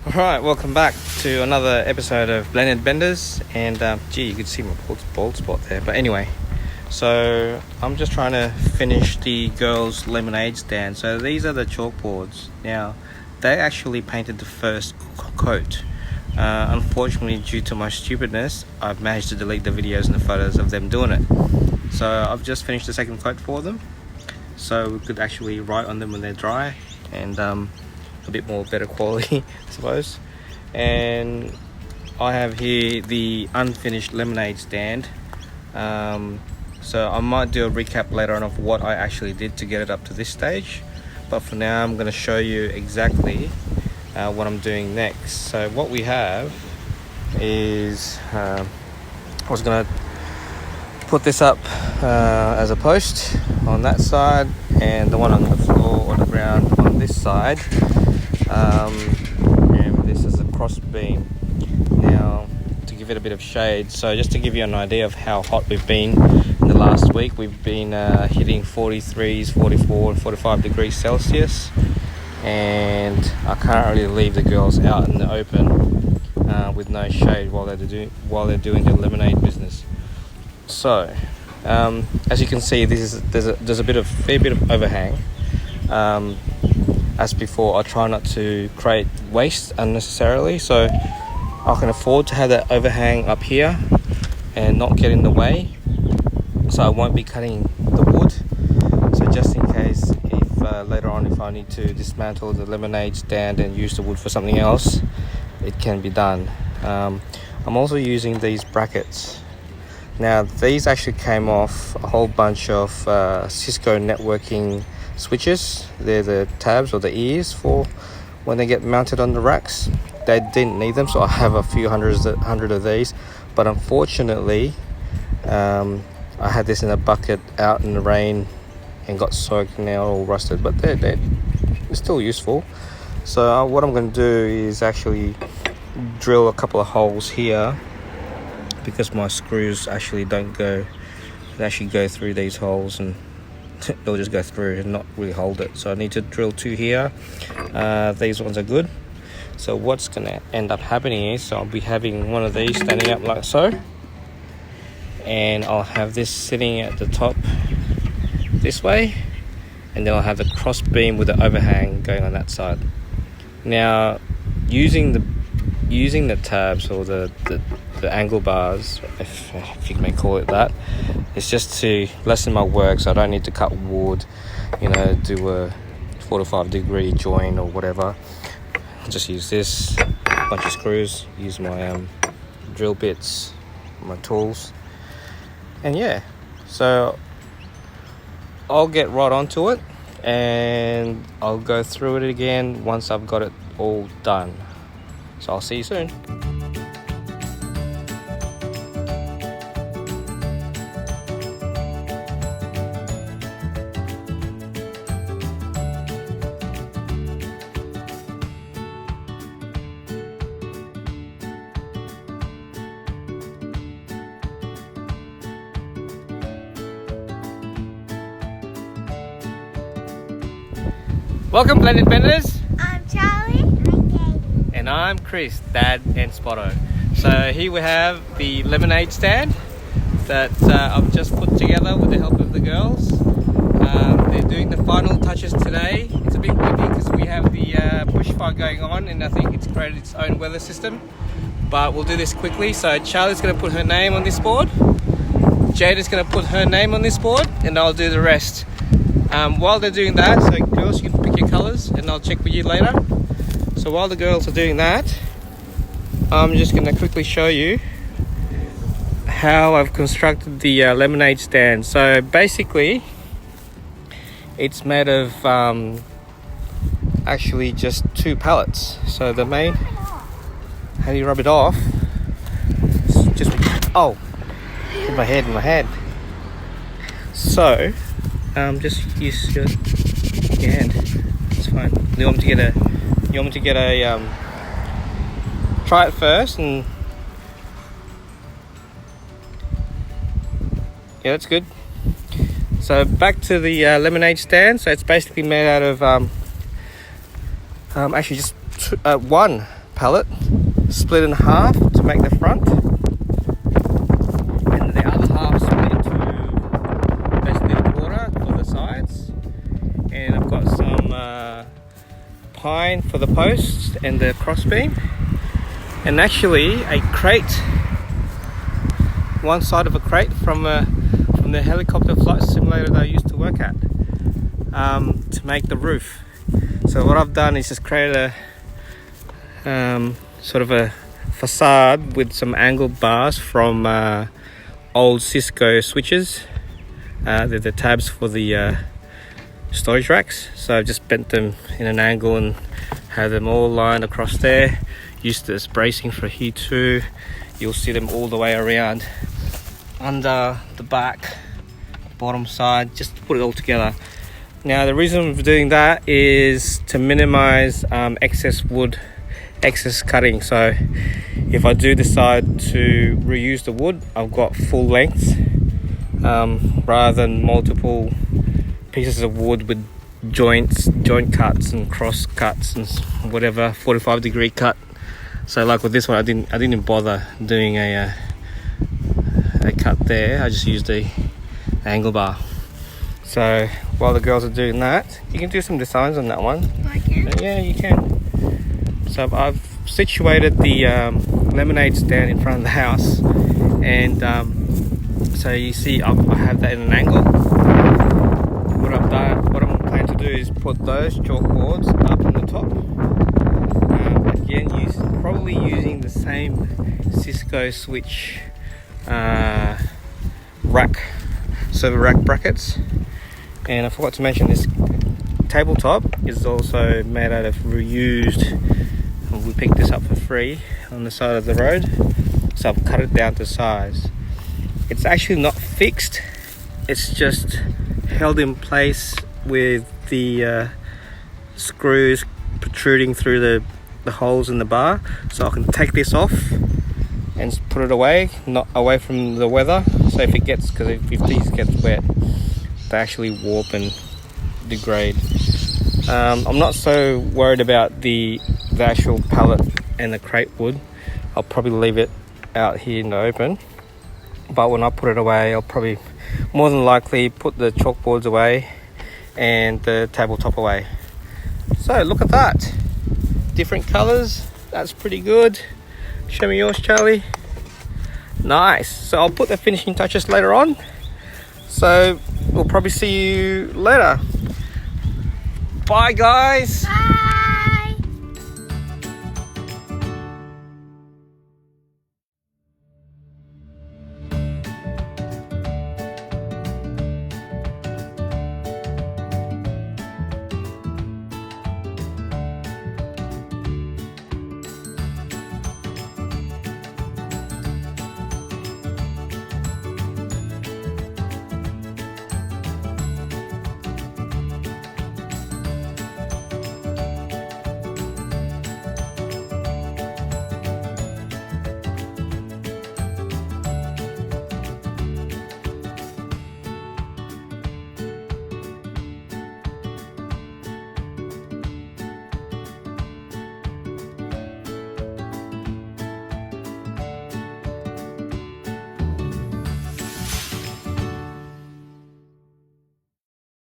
Alright, welcome back to another episode of Blended Benders. And gee, you could see my bald spot there. But anyway, so I'm just trying to finish the girls' lemonade stand. So these are the chalkboards. Now, they actually painted the first coat. Unfortunately, due to my stupidness, I've managed to delete the videos and the photos of them doing it. So I've just finished the second coat for them, so we could actually write on them when they're dry, and a bit more better quality, I suppose. And I have here the unfinished lemonade stand. So I might do a recap later on of what I actually did to get it up to this stage, but for now I'm going to show you exactly what I'm doing next. So what we have is I was going to put this up as a post on that side, and the one on the floor or the ground on this side, and this is a cross beam. Now, to give it a bit of shade, so just to give you an idea of how hot we've been in the last week, we've been hitting 43s, 44 and 45 degrees Celsius, and I can't really leave the girls out in the open with no shade while they're doing their lemonade business. So as you can see, there's a fair bit of overhang. As before, I try not to create waste unnecessarily, so I can afford to have that overhang up here and not get in the way, so I won't be cutting the wood. So just in case, if later on if I need to dismantle the lemonade stand and use the wood for something else, it can be done. I'm also using these brackets. Now, these actually came off a whole bunch of Cisco networking switches. They're the tabs or the ears for when they get mounted on the racks. They didn't need them, so I have a few hundred of these. But unfortunately, I had this in a bucket out in the rain and got soaked, and now all rusted. But they're still useful. So what I'm going to do is actually drill a couple of holes here, because my screws actually don't go. They actually go through these holes, and they'll just go through and not really hold it. So I need to drill 2 here. These ones are good. So what's going to end up happening is, so I'll be having one of these standing up like so, and I'll have this sitting at the top this way, and then I'll have the cross beam with the overhang going on that side. Now, using the tabs or the angle bars, if you may call it that, it's just to lessen my work, so I don't need to cut wood, do a 45 degree join or whatever. I'll just use this, bunch of screws, use my drill bits, my tools, and yeah, so I'll get right onto it, and I'll go through it again once I've got it all done. So I'll see you soon. Welcome, Blended Benders. I'm Charlie. I'm Jade. And I'm Chris, Dad and Spotto. So here we have the lemonade stand that I've just put together with the help of the girls. They're doing the final touches today. It's a bit windy because we have the bushfire going on, and I think it's created its own weather system. But we'll do this quickly. So Charlie's going to put her name on this board. Jade is going to put her name on this board, and I'll do the rest. While they're doing that, so girls, you can pick your colours and I'll check with you later. So while the girls are doing that, I'm just going to quickly show you how I've constructed the lemonade stand. So basically, it's made of actually just 2 pallets. So the main, how do you rub it off? Just, oh, hit my head. So just use your hand. It's fine. You want me to get a try it first, and yeah, that's good. So back to the lemonade stand. So it's basically made out of actually just 1 pallet, split in half to make the front, and the other half split into basically a quarter for the sides. And I've got some pine for the posts and the crossbeam, and actually a crate, one side of a crate from the helicopter flight simulator that I used to work at, to make the roof. So what I've done is just created a sort of a facade with some angled bars from old Cisco switches. They're the tabs for the storage racks. So I've just bent them in an angle and had them all lined across there. Used this bracing for here too. You'll see them all the way around under the back, bottom side, just to put it all together. Now the reason for doing that is to minimize excess wood, excess cutting. So if I do decide to reuse the wood, I've got full length rather than multiple pieces of wood with joint cuts and cross cuts and whatever, 45-degree cut. So like with this one, I didn't bother doing a cut there. I just used the angle bar. So while the girls are doing that, you can do some designs on that one. I can? Yeah, you can. So I've situated the lemonade stand in front of the house, and so you see I have that in an angle. What I'm planning to do is put those chalkboards up on the top. Again, probably using the same Cisco switch server rack brackets. And I forgot to mention, this tabletop is also made out of reused. We picked this up for free on the side of the road, so I've cut it down to size. It's actually not fixed, it's just held in place with the screws protruding through the holes in the bar. So I can take this off and put it away, not away from the weather. So if these get wet, they actually warp and degrade. I'm not so worried about the actual pallet and the crate wood. I'll probably leave it out here in the open, but when I put it away, I'll probably more than likely put the chalkboards away and the tabletop away. So look at that, different colors. That's pretty good. Show me yours, Charlie. Nice. So I'll put the finishing touches later on. So we'll probably see you later. Bye guys. Bye.